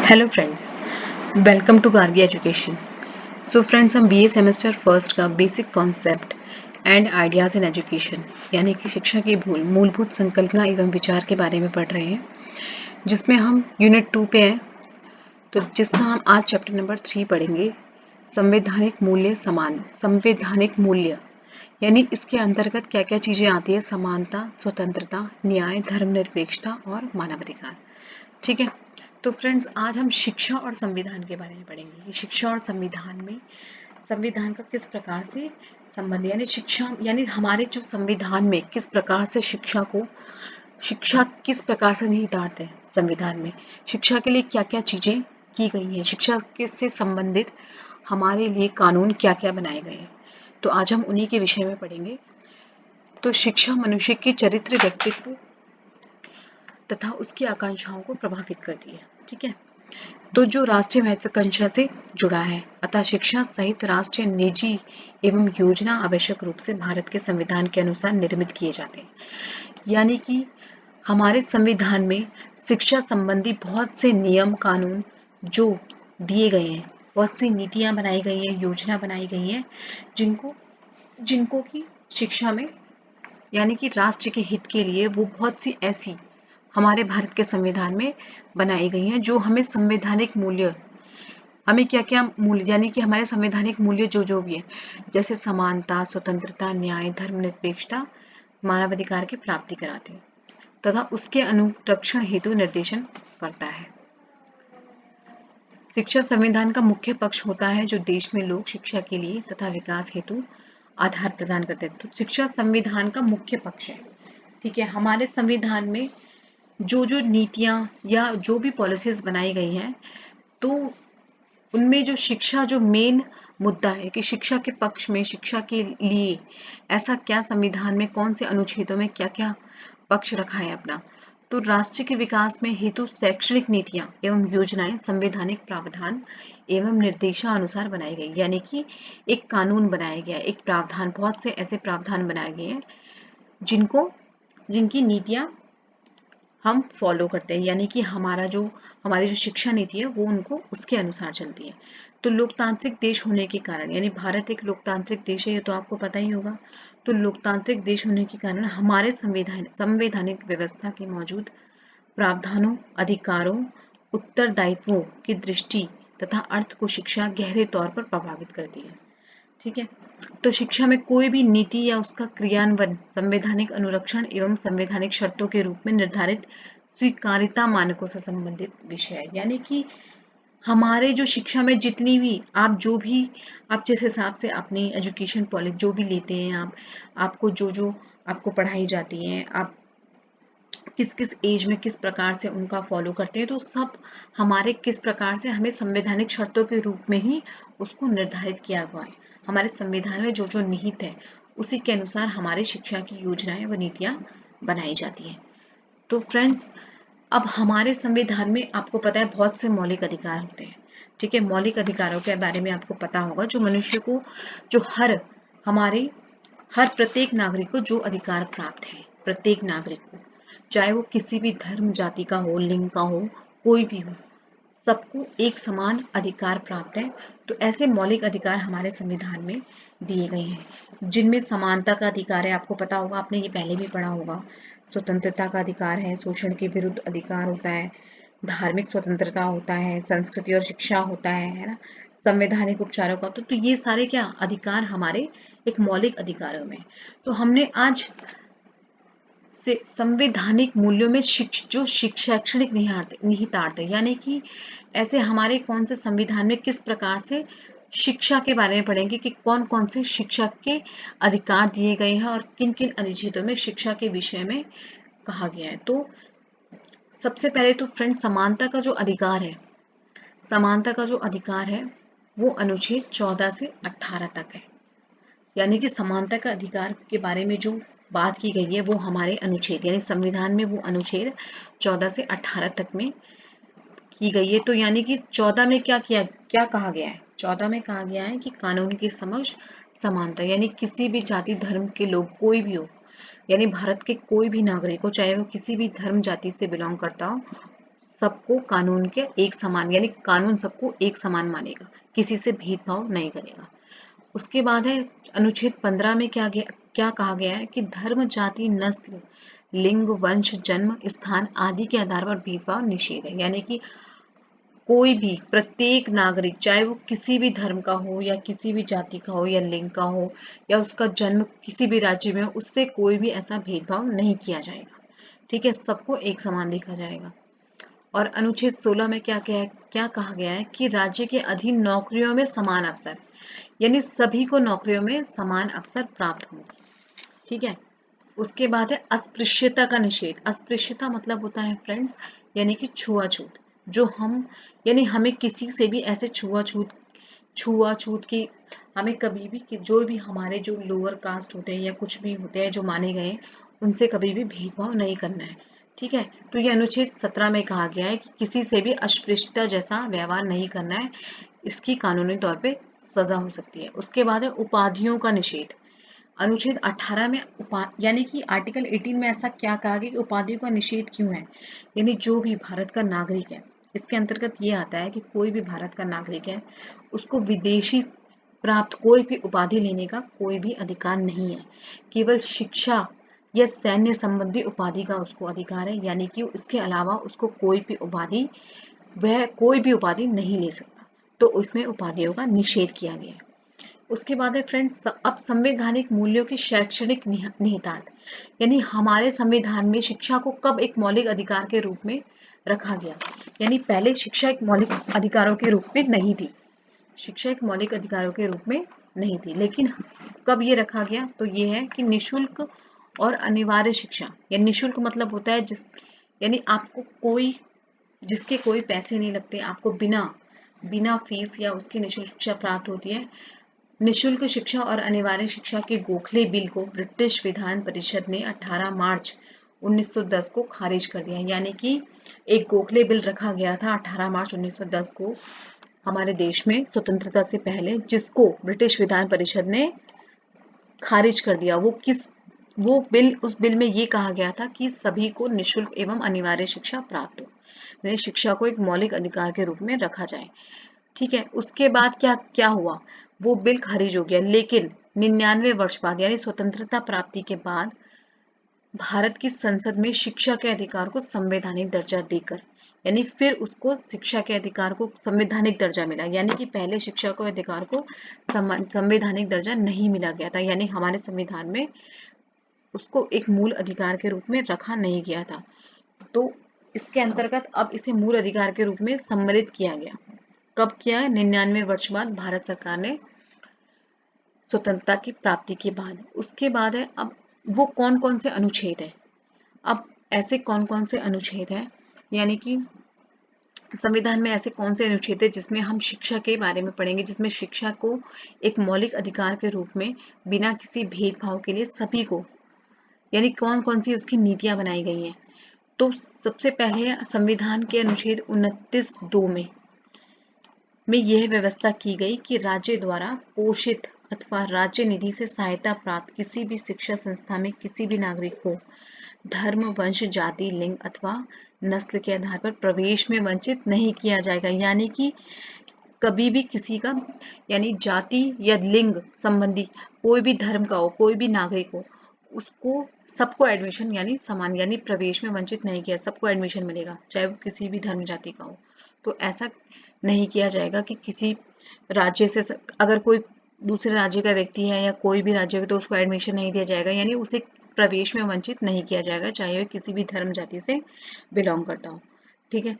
Hello friends, welcome to Gargi education. So friends, हम BA semester first का basic concept and ideas in education यानी कि शिक्षा की मूलभूत संकल्पना एवं विचार के बारे में पढ़ रहे हैं, जिसमें हम यूनिट 2 पे हैं। तो जिसका हम आज चैप्टर नंबर 3 पढ़ेंगे, संवैधानिक मूल्य समान। संवैधानिक मूल्य यानी इसके अंतर्गत क्या क्या चीज़ें आती है: समानता, स्वतंत्रता, न्याय, धर्मनिरपेक्षता और मानवाधिकार। ठीक है। तो फ्रेंड्स, आज हम शिक्षा और संविधान के बारे में पढ़ेंगे कि शिक्षा और संविधान में संविधान का किस प्रकार से संबंध, यानी शिक्षा यानी हमारे जो संविधान में किस प्रकार से शिक्षा किस प्रकार से निहितार्थ है। संविधान में शिक्षा के लिए क्या क्या चीजें की गई हैं, शिक्षा से संबंधित हमारे लिए कानून क्या क्या बनाए गए हैं। तो आज हम उन्हीं के विषय में पढ़ेंगे। तो शिक्षा मनुष्य के चरित्र, व्यक्तित्व तथा उसकी आकांक्षाओं को प्रभावित करती है। ठीक है। तो जो राष्ट्रीय महत्वाकांक्षा से जुड़ा है, अतः शिक्षा सहित राष्ट्रीय, निजी एवं योजना आवश्यक रूप से भारत के संविधान के अनुसार निर्मित किए जाते हैं। यानी कि हमारे संविधान में शिक्षा संबंधी बहुत से नियम कानून जो दिए गए हैं, बहुत सी नीतियां बनाई गई हैं, योजना बनाई गई हैं, जिनको जिनको की शिक्षा में यानी कि राष्ट्र के हित के लिए वो बहुत सी ऐसी हमारे भारत के संविधान में बनाई गई हैं, जो हमें संवैधानिक मूल्य, हमें क्या क्या मूल्य यानी कि हमारे संवैधानिक मूल्य जो जो भी है, जैसे समानता, स्वतंत्रता, न्याय, धर्मनिरपेक्षता, मानवाधिकार की प्राप्ति कराते हैं तथा उसके अनुरक्षण हेतु निर्देशन करता है। शिक्षा संविधान का मुख्य पक्ष होता है, जो देश में लोक शिक्षा के लिए तथा विकास हेतु आधार प्रदान करते हैं। तो शिक्षा संविधान का मुख्य पक्ष है। ठीक है। हमारे संविधान में जो जो नीतियां या जो भी पॉलिसीज बनाई गई हैं, तो उनमें जो शिक्षा जो मेन मुद्दा है कि शिक्षा के पक्ष में, शिक्षा के लिए ऐसा क्या संविधान में कौन से अनुच्छेदों में क्या क्या पक्ष रखा है अपना। तो राष्ट्र के विकास में हेतु शैक्षणिक नीतियां एवं योजनाएं संवैधानिक प्रावधान एवं निर्देशानुसार बनाई गई, यानी कि एक कानून बनाया गया, एक प्रावधान, बहुत से ऐसे प्रावधान बनाए गए हैं जिनकी नीतियां हम फॉलो करते हैं, यानी कि हमारी जो शिक्षा नीति है वो उनको उसके अनुसार चलती है। तो लोकतांत्रिक देश होने के कारण, यानी भारत एक लोकतांत्रिक देश है, ये तो आपको पता ही होगा। तो लोकतांत्रिक देश होने के कारण हमारे संवैधानिक व्यवस्था के मौजूद प्रावधानों, अधिकारों, उत्तरदायित्वों की दृष्टि तथा अर्थ को शिक्षा गहरे तौर पर प्रभावित करती है। ठीक है। तो शिक्षा में कोई भी नीति या उसका क्रियान्वयन संवैधानिक अनुरक्षण एवं संवैधानिक शर्तों के रूप में निर्धारित स्वीकार्यता मानकों से संबंधित विषय है। यानी कि हमारे जो शिक्षा में जितनी भी आप जिस हिसाब से अपनी एजुकेशन पॉलिसी जो भी लेते हैं, आपको जो आपको पढ़ाई जाती है, आप किस किस एज में किस प्रकार से उनका फॉलो करते हैं, तो सब हमारे किस प्रकार से हमें संवैधानिक शर्तों के रूप में ही उसको निर्धारित किया हुआ है। हमारे संविधान में जो जो निहित है उसी के अनुसार हमारी शिक्षा की योजनाएं व नीतियां बनाई जाती हैं। तो फ्रेंड्स, अब हमारे संविधान में आपको पता है बहुत से मौलिक अधिकार होते हैं। ठीक है। मौलिक अधिकारों के बारे में आपको पता होगा, जो मनुष्य को, जो हर प्रत्येक नागरिक को जो अधिकार प्राप्त है, प्रत्येक नागरिक को, चाहे वो किसी भी धर्म, जाति का हो, लिंग का हो, कोई भी हो, सबको एक समान अधिकार प्राप्त है। तो ऐसे मौलिक अधिकार हमारे संविधान में दिए गए हैं, जिनमें समानता का अधिकार है, आपको पता होगा, आपने ये पहले भी पढ़ा होगा। स्वतंत्रता का अधिकार है, शोषण के विरुद्ध अधिकार होता है, धार्मिक स्वतंत्रता होता है, संस्कृति और शिक्षा होता है ना, संवैधानिक उपचारों का। तो ये सारे क्या अधिकार हमारे एक मौलिक अधिकारों में। तो हमने आज से संवैधानिक मूल्यों में जो शैक्षणिक निहितार्थ है, यानी कि ऐसे हमारे कौन से संविधान में किस प्रकार से शिक्षा के बारे में पढ़ेंगे कि कौन कौन से शिक्षा के अधिकार दिए गए हैं और किन किन अनुच्छेदों में शिक्षा के विषय में कहा गया है। तो सबसे पहले तो फ्रेंड, समानता का जो अधिकार है वो अनुच्छेद 14 से 18 तक है। यानी कि समानता का अधिकार के बारे में जो बात की गई है वो हमारे अनुच्छेद, यानी संविधान में वो अनुच्छेद 14 से 18 तक में की गई है। तो यानी कि 14 में क्या कहा गया है? 14 में कहा गया है कि कानून के समक्ष समानता, यानी किसी भी जाति धर्म के लोग कोई भी हो, यानी भारत के कोई भी नागरिक हो, चाहे वो किसी भी धर्म जाति से बिलोंग करता हो, सबको कानून के एक समान, यानी कानून सबको एक समान मानेगा, किसी से भेदभाव नहीं करेगा। उसके बाद है अनुच्छेद 15 में क्या कहा गया है कि धर्म, जाति, नस्ल, लिंग, वंश, जन्म स्थान आदि के आधार पर भेदभाव निषेध है। यानी कि कोई भी, प्रत्येक नागरिक, चाहे वो किसी भी धर्म का हो या किसी भी जाति का हो या लिंग का हो या उसका जन्म किसी भी राज्य में हो, उससे कोई भी ऐसा भेदभाव नहीं किया जाएगा। ठीक है, सबको एक समान देखा जाएगा। और अनुच्छेद 16 में क्या कहा गया है कि राज्य के अधीन नौकरियों में समान अवसर, यानी सभी को नौकरियों में समान अवसर प्राप्त होंगे। ठीक है, उसके बाद है अस्पृश्यता का निषेध। अस्पृश्यता मतलब होता है फ्रेंड्स, यानी कि छुआछूत। जो हम, यानी हमें किसी से भी ऐसे छुआछूत की, हमें कभी भी जो भी हमारे जो लोअर कास्ट होते हैं या कुछ भी होते हैं जो माने गए, उनसे कभी भी भेदभाव नहीं करना है। ठीक है, तो ये अनुच्छेद 17 में कहा गया है कि किसी से भी अस्पृश्यता जैसा व्यवहार नहीं करना है, इसकी कानूनी तौर पे सजा हो सकती है। उसके बाद है उपाधियों का निषेध। अनुच्छेद 18 में यानी कि आर्टिकल 18 में ऐसा क्या कहा गया कि उपाधियों का निषेध क्यों है, यानी जो भी भारत का नागरिक है, इसके अंतर्गत ये आता है कि कोई भी भारत का नागरिक है, उसको विदेशी प्राप्त कोई भी उपाधि लेने का कोई भी अधिकार नहीं है। केवल शिक्षा या सैन्य संबंधी उपाधि का उसको अधिकार है, यानी कि इसके अलावा उसको कोई भी उपाधि नहीं ले सकता। तो उसमें उपाधियों का निषेध किया गया है। उसके बाद है फ्रेंड्स, अब संवैधानिक मूल्यों की शैक्षणिक निहितार्थ, यानी हमारे संविधान में शिक्षा को कब एक मौलिक अधिकार के रूप में रखा गया। यानी पहले शिक्षा एक मौलिक अधिकारों के रूप में नहीं थी, शिक्षा एक मौलिक अधिकारों के रूप में नहीं थी, लेकिन कब ये रखा गया, तो ये है कि निशुल्क और अनिवार्य शिक्षा। या निशुल्क मतलब होता है यानी आपको जिसके कोई पैसे नहीं लगते, आपको बिना बिना फीस या उसकी निशुल्क शिक्षा प्राप्त होती है। निशुल्क शिक्षा और अनिवार्य शिक्षा के गोखले बिल को ब्रिटिश विधान परिषद ने 18 मार्च 1910 को खारिज कर दिया। यानी कि एक गोखले बिल रखा गया था 18 मार्च 1910 को हमारे देश में स्वतंत्रता से पहले, जिसको ब्रिटिश विधान परिषद ने खारिज कर दिया। उस बिल में ये कहा गया था कि सभी को निशुल्क एवं अनिवार्य शिक्षा प्राप्त हो, यानी शिक्षा को एक मौलिक अधिकार के रूप में रखा जाए। ठीक है, उसके बाद क्या क्या हुआ, वो बिल खारिज हो गया, लेकिन 99 वर्ष बाद यानी स्वतंत्रता प्राप्ति के बाद भारत की संसद में शिक्षा के अधिकार को संवैधानिक दर्जा देकर, यानी फिर उसको शिक्षा के अधिकार को संवैधानिक दर्जा मिला। यानी कि पहले शिक्षा के अधिकार को संवैधानिक दर्जा नहीं मिला गया था, यानी हमारे संविधान में उसको एक मूल अधिकार के रूप में रखा नहीं गया था। तो इसके अंतर्गत अब इसे मूल अधिकार के रूप में सम्मिलित किया गया। कब किया है, 99 वर्ष बाद भारत सरकार ने स्वतंत्रता की प्राप्ति के बाद। उसके बाद है अब वो कौन कौन से अनुच्छेद है, अब ऐसे कौन कौन से अनुच्छेद हैं, यानी कि संविधान में ऐसे कौन से अनुच्छेद है जिसमें हम शिक्षा के बारे में पढ़ेंगे, जिसमें शिक्षा को एक मौलिक अधिकार के रूप में बिना किसी भेदभाव के लिए सभी को, यानी कौन कौन सी उसकी नीतियां बनाई गई हैं। तो सबसे पहले संविधान के अनुच्छेद 29(2) में यह व्यवस्था की गई कि राज्य द्वारा पोषित अथवा राज्य निधि से सहायता प्राप्त किसी भी शिक्षा संस्था में किसी भी नागरिक को धर्म, वंश, जाति, लिंग अथवा नस्ल के आधार पर प्रवेश में वंचित नहीं किया जाएगा। यानी कि कभी भी किसी का, यानी जाति या लिंग संबंधी कोई भी धर्म का हो, कोई भी नागरिक हो, उसको सबको एडमिशन यानी समान, यानी प्रवेश में वंचित नहीं किया, सबको एडमिशन मिलेगा, चाहे वो किसी भी धर्म जाति का हो। तो ऐसा नहीं किया जाएगा कि किसी राज्य से अगर कोई दूसरे राज्य का व्यक्ति है या कोई भी राज्य का, तो उसको एडमिशन नहीं दिया जाएगा, यानी उसे प्रवेश में वंचित नहीं किया जाएगा, चाहे वह किसी भी धर्म जाति से बिलोंग करता हो। ठीक है,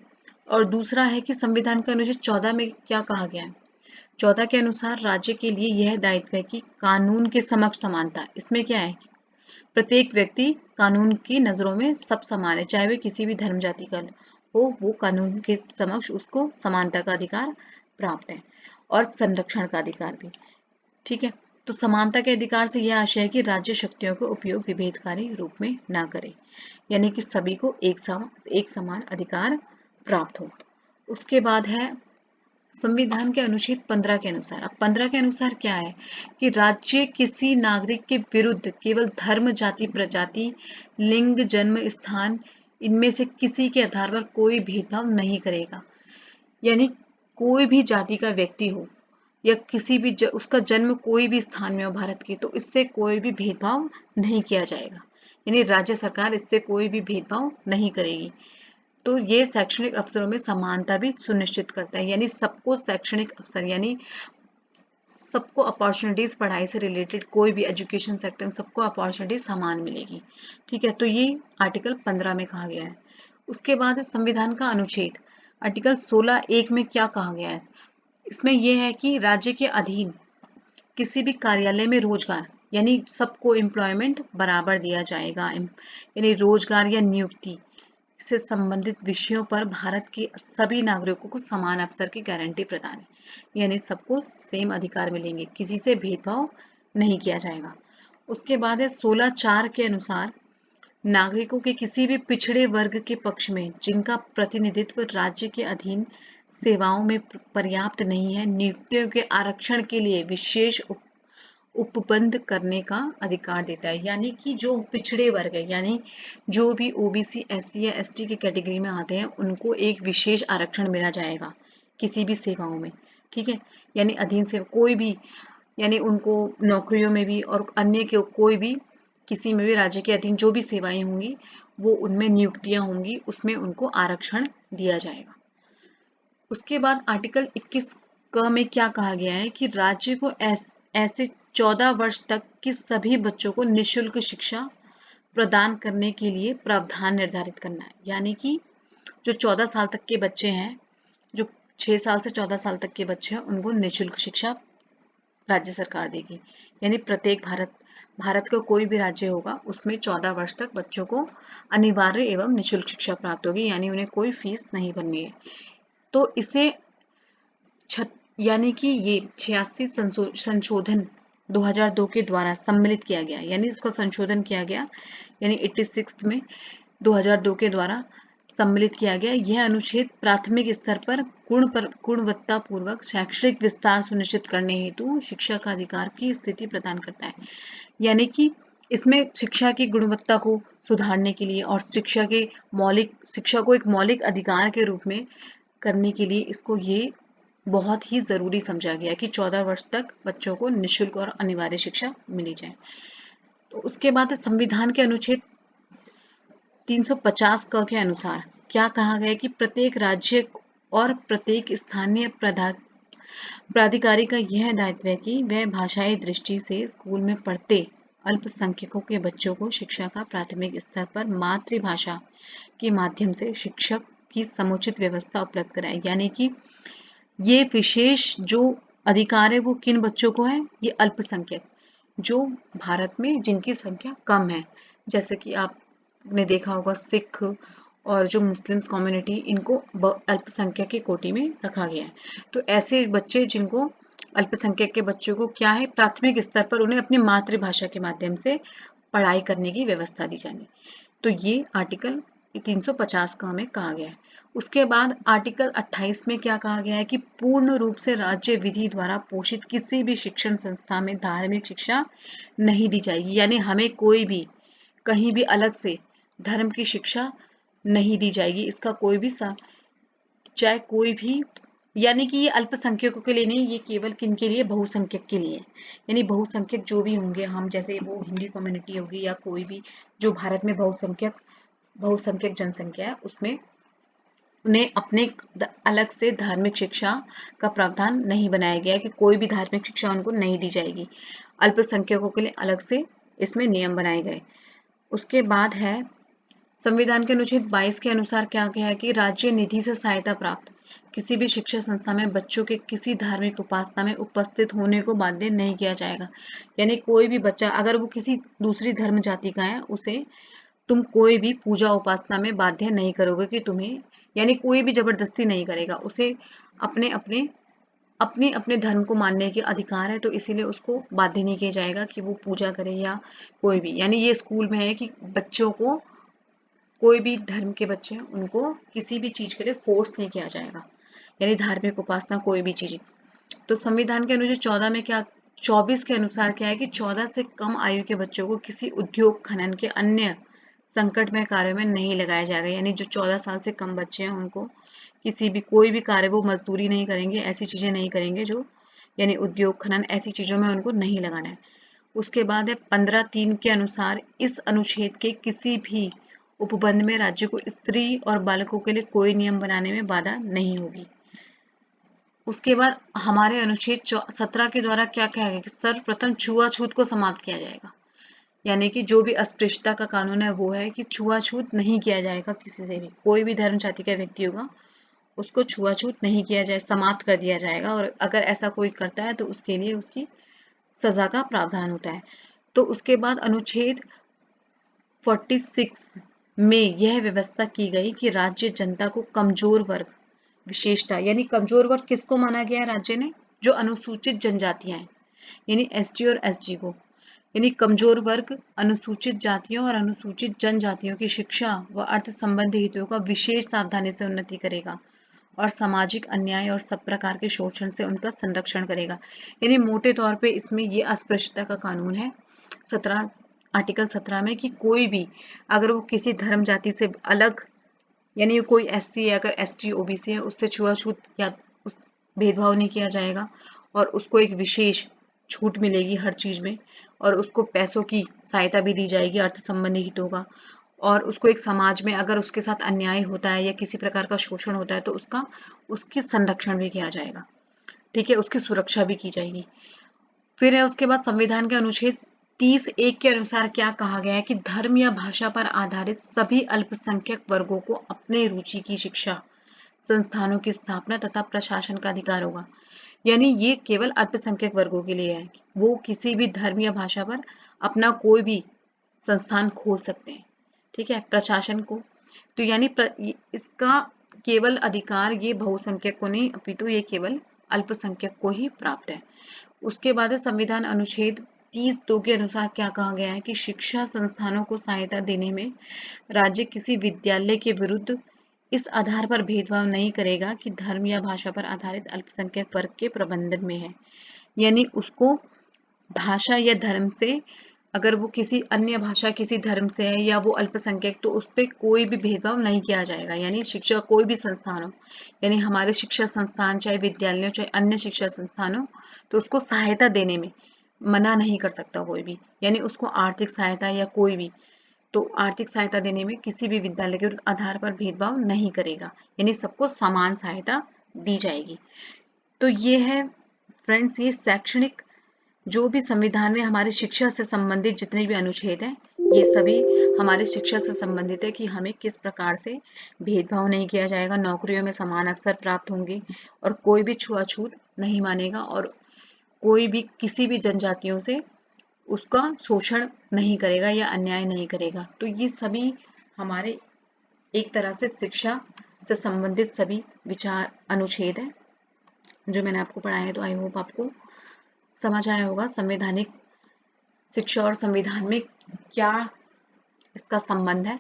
और दूसरा है कि संविधान के अनुच्छेद 14 में क्या कहा गया है, 14 के अनुसार राज्य के लिए यह दायित्व है कि कानून के समक्ष समानता। इसमें क्या है, प्रत्येक व्यक्ति कानून की नजरों में सब समान है, चाहे वह किसी भी धर्म जाति का हो, वो कानून के समक्ष उसको समानता का अधिकार प्राप्त है और संरक्षण का अधिकार भी। ठीक है, तो समानता के अधिकार से यह आशय है कि राज्य शक्तियों का उपयोग विभेदकारी रूप में ना करे, यानी कि सभी को एक समान अधिकार प्राप्त हो। उसके बाद है संविधान के अनुच्छेद 15 के अनुसार। अब 15 के अनुसार क्या है कि राज्य किसी नागरिक के विरुद्ध केवल धर्म, जाति, प्रजाति, लिंग, जन्म स्थान इनमें से किसी के आधार पर कोई भेदभाव नहीं करेगा। यानी कोई भी जाति का व्यक्ति हो या किसी भी उसका जन्म कोई भी स्थान में हो भारत के, तो इससे कोई भी भेदभाव नहीं किया जाएगा। यानी राज्य सरकार इससे कोई भी भेदभाव नहीं करेगी। तो ये शैक्षणिक अवसरों में समानता भी सुनिश्चित करता है। यानी सबको शैक्षणिक अवसर, यानी सबको अपॉर्चुनिटीज, पढ़ाई से रिलेटेड कोई भी एजुकेशन सेक्टर में सबको अपॉर्चुनिटी समान मिलेगी। ठीक है, तो ये आर्टिकल 15 में कहा गया है। उसके बाद संविधान का अनुच्छेद आर्टिकल 16(1) में क्या कहा गया है? इसमें यह है कि राज्य के अधीन किसी भी कार्यालय में रोजगार, यानी सबको एम्प्लॉयमेंट बराबर दिया जाएगा। यानी रोजगार या नियुक्ति से संबंधित विषयों पर भारत के सभी नागरिकों को समान अवसर की गारंटी प्रदान है। यानी सबको सेम अधिकार मिलेंगे, किसी से भेदभाव नहीं किया जाएगा। उसके बाद है 16(4) के अनुसार नागरिकों के किसी भी पिछड़े वर्ग के पक्ष में जिनका प्रतिनिधित्व राज्य के अधीन सेवाओं में पर्याप्त नहीं है, नियुक्तियों के आरक्षण के लिए विशेष उपबंध करने का अधिकार देता है। यानी कि जो पिछड़े वर्ग है, यानी जो भी ओबीसी, एससी या एसटी की कैटेगरी में आते हैं, उनको एक विशेष आरक्षण मिला जाएगा किसी भी सेवाओं में। ठीक है, यानी अधीन से कोई भी, यानी उनको नौकरियों में भी और अन्य के कोई भी किसी में भी राज्य के अधीन जो भी सेवाएं होंगी, वो उनमें नियुक्तियां होंगी, उसमें उनको आरक्षण दिया जाएगा। उसके बाद आर्टिकल 21 क में क्या कहा गया है कि राज्य को ऐसे 14 वर्ष तक के सभी बच्चों को निःशुल्क शिक्षा प्रदान करने के लिए प्रावधान निर्धारित करना है। यानी कि जो 14 साल तक के बच्चे हैं, जो 6 साल से 14 साल तक के बच्चे हैं, उनको निःशुल्क शिक्षा राज्य सरकार देगी। यानी प्रत्येक भारत का कोई भी राज्य होगा, उसमें 14 वर्ष तक बच्चों को अनिवार्य एवं निःशुल्क शिक्षा प्राप्त होगी। यानी उन्हें कोई फीस नहीं भरनी है। तो इसे यानी कि ये 86 संशोधन 2002 के द्वारा सम्मिलित किया गया, यानी इसको संशोधन किया गया, यानी 86 में 2002 के द्वारा सम्मिलित किया गया। यह अनुच्छेद प्राथमिक स्तर पर गुणवत्तापूर्वक शैक्षणिक विस्तार सुनिश्चित करने हेतु शिक्षा का अधिकार की स्थिति प्रदान करता है। यानी कि इसमें शिक्षा की गुणवत्ता को सुधारने के लिए और शिक्षा को एक मौलिक अधिकार के रूप में करने के लिए इसको ये बहुत ही जरूरी समझा गया कि 14 वर्ष तक बच्चों को निःशुल्क और अनिवार्य शिक्षा मिली जाए। तो उसके बाद संविधान के अनुच्छेद 350 क के अनुसार क्या कहा गया कि प्रत्येक राज्य और प्रत्येक स्थानीय प्राधिकारी का यह दायित्व है कि वह भाषाई दृष्टि से स्कूल में पढ़ते अल्पसंख्यकों के बच्चों को शिक्षा का प्राथमिक स्तर पर मातृभाषा के माध्यम से शिक्षक की समुचित व्यवस्था उपलब्ध कराए। यानी कि ये विशेष जो अधिकार है वो किन बच्चों को है? ये अल्पसंख्यक, जो भारत में जिनकी संख्या कम है, जैसे कि आपने देखा होगा सिख और जो मुस्लिम्स कम्युनिटी, इनको अल्पसंख्यक की कोटि में रखा गया है। तो ऐसे बच्चे जिनको अल्पसंख्यक के बच्चों को क्या है, प्राथमिक स्तर पर उन्हें अपनी मातृभाषा के माध्यम से पढ़ाई करने की व्यवस्था दी जानी। तो ये आर्टिकल 350 का हमें कहा गया है। उसके बाद आर्टिकल 28 में क्या कहा गया है कि पूर्ण रूप से राज्य विधि द्वारा पोषित किसी भी शिक्षण संस्था में धार्मिक शिक्षा नहीं दी जाएगी। यानी हमें कोई भी कहीं भी अलग से धर्म की शिक्षा नहीं दी जाएगी। इसका कोई भी चाहे कोई भी, यानी कि ये अल्पसंख्यकों के लिए नहीं, ये केवल किन के लिए? बहुसंख्यक के लिए। यानी बहुसंख्यक जो भी होंगे, हम जैसे वो हिंदी कम्युनिटी होगी या कोई भी जो भारत में बहुसंख्यक जनसंख्या है, उसमें उन्हें अपने अलग से धार्मिक शिक्षा का प्रावधान नहीं बनाया गया कि कोई भी धार्मिक शिक्षा उनको नहीं दी जाएगी। अल्पसंख्यकों के लिए अलग से इसमें नियम बनाए गए। उसके बाद है संविधान के अनुच्छेद 22 के अनुसार क्या गया है कि राज्य निधि से सहायता प्राप्त किसी भी शिक्षा संस्था में बच्चों के किसी धार्मिक उपासना में उपस्थित होने को बाध्य नहीं किया जाएगा। यानी कोई भी बच्चा अगर वो किसी दूसरी धर्म जाति का है, उसे तुम कोई भी पूजा उपासना में बाध्य नहीं करोगे कि तुम्हें, यानी कोई भी जबरदस्ती नहीं करेगा। उसे अपने अपने धर्म को मानने के अधिकार है, तो इसीलिए उसको बाध्य नहीं किया जाएगा कि वो पूजा करे या कोई भी। यानी ये स्कूल में है कि बच्चों को, कोई भी धर्म के बच्चे हैं उनको किसी भी चीज के लिए फोर्स नहीं किया जाएगा, यानी धार्मिक उपासना कोई भी चीज। तो संविधान के अनुच्छेद 14 में क्या 24 के अनुसार क्या है कि 14 से कम आयु के बच्चों को किसी उद्योग, खनन के अन्य संकटमय कार्यों में नहीं लगाया जाएगा। यानी जो 14 साल से कम बच्चे हैं उनको किसी भी कोई भी कार्य, वो मजदूरी नहीं करेंगे, ऐसी चीजें नहीं करेंगे जो यानी उद्योग खनन ऐसी चीजों में उनको नहीं लगाना है। उसके बाद है 15(3) के अनुसार इस अनुच्छेद के किसी भी उपबंध में राज्य को स्त्री और बालकों के लिए कोई नियम बनाने में बाधा नहीं होगी। उसके बाद हमारे अनुच्छेद 17 के द्वारा क्या कहा गया कि सर्वप्रथम छुआछूत को समाप्त किया जाएगा। यानी कि जो भी अस्पृश्यता का कानून है वो है कि छुआछूत नहीं किया जाएगा किसी से भी, कोई भी धर्म जाति का व्यक्ति होगा उसको छुआछूत नहीं किया जाए, समाप्त कर दिया जाएगा। और अगर ऐसा कोई करता है तो उसके लिए उसकी सजा का प्रावधान होता है। तो उसके बाद अनुच्छेद 46 में यह व्यवस्था की गई कि राज्य जनता को कमजोर वर्ग विशेषता, यानी कमजोर वर्ग किसको माना गया है राज्य ने, जो अनुसूचित जनजातियां हैं यानी एसटी और एसजी को, यानी कमजोर वर्ग, अनुसूचित जातियों और अनुसूचित जनजातियों की शिक्षा व अर्थ संबंधी हितों का विशेष सावधानी से उन्नति करेगा और सामाजिक अन्याय और सब प्रकार के शोषण से उनका संरक्षण करेगा। यानी मोटे तौर पे इसमें ये अस्पृश्यता का कानून है 17 आर्टिकल 17 में कि कोई भी अगर वो किसी धर्म जाति से अलग, यानी कोई एससी है, अगर एसटी ओबीसी है, उससे छुआछूत या उस भेदभाव नहीं किया जाएगा और उसको एक विशेष छूट मिलेगी हर चीज में, और उसको पैसों की सहायता भी दी जाएगी अर्थ संबंधी हितों का, और उसको एक समाज में अगर उसके साथ अन्याय होता है या किसी प्रकार का शोषण होता है तो उसकी संरक्षण भी किया जाएगा। ठीक है, उसकी सुरक्षा भी की जाएगी। फिर है उसके बाद संविधान के अनुच्छेद 30(1) के अनुसार क्या कहा गया है कि धर्म या भाषा पर आधारित सभी अल्पसंख्यक वर्गों को अपने रुचि की शिक्षा संस्थानों की स्थापना तथा प्रशासन का अधिकार होगा। यानी ये केवल अल्पसंख्यक वर्गों के लिए है, वो किसी भी धर्म या भाषा पर अपना कोई भी संस्थान खोल सकते हैं। ठीक है, प्रशासन को तो यानी इसका केवल अधिकार ये बहुसंख्यक को नहीं अपितु ये केवल अल्पसंख्यक को ही प्राप्त है। उसके बाद है संविधान अनुच्छेद 30(2) के अनुसार क्या कहा गया है कि शिक्षा संस्थानों को सहायता देने में राज्य किसी विद्यालय के विरुद्ध इस आधार पर भेदभाव नहीं करेगा कि धर्म या भाषा पर आधारित अल्पसंख्यक वर्ग के प्रबंधन में है। यानी उसको भाषा या धर्म से, अगर वो किसी अन्य भाषा किसी धर्म से है या वो अल्पसंख्यक, तो उस पर कोई भी भेदभाव नहीं किया जाएगा। यानी शिक्षा कोई भी संस्थान हो, यानी हमारे शिक्षा संस्थान चाहे विद्यालय चाहे अन्य शिक्षा संस्थान हो, तो उसको सहायता देने में मना नहीं कर सकता कोई भी। यानी उसको आर्थिक सहायता या कोई भी, तो आर्थिक सहायता देने में किसी भी विद्यालय के आधार पर भेदभाव नहीं करेगा, यानी सबको समान सहायता दी जाएगी। तो ये है फ्रेंड्स, ये शैक्षणिक जो भी संविधान में हमारी शिक्षा से संबंधित जितने भी अनुच्छेद हैं ये सभी हमारे शिक्षा से संबंधित है कि हमें किस प्रकार से भेदभाव नहीं किया जाएगा, नौकरियों में समान अवसर प्राप्त होंगे और कोई भी छुआछूत नहीं मानेगा और कोई भी किसी भी जनजातियों से उसका शोषण नहीं करेगा या अन्याय नहीं करेगा। तो ये सभी हमारे एक तरह से शिक्षा से संबंधित सभी विचार अनुच्छेद हैं जो मैंने आपको पढ़ाया है। तो आई होप आपको समझ आया होगा संवैधानिक शिक्षा और संविधान में क्या इसका संबंध है।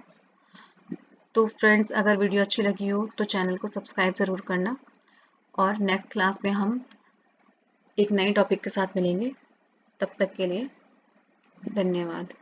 तो फ्रेंड्स, अगर वीडियो अच्छी लगी हो तो चैनल को सब्सक्राइब ज़रूर करना, और नेक्स्ट क्लास में हम एक नए टॉपिक के साथ मिलेंगे। तब तक के लिए धन्यवाद।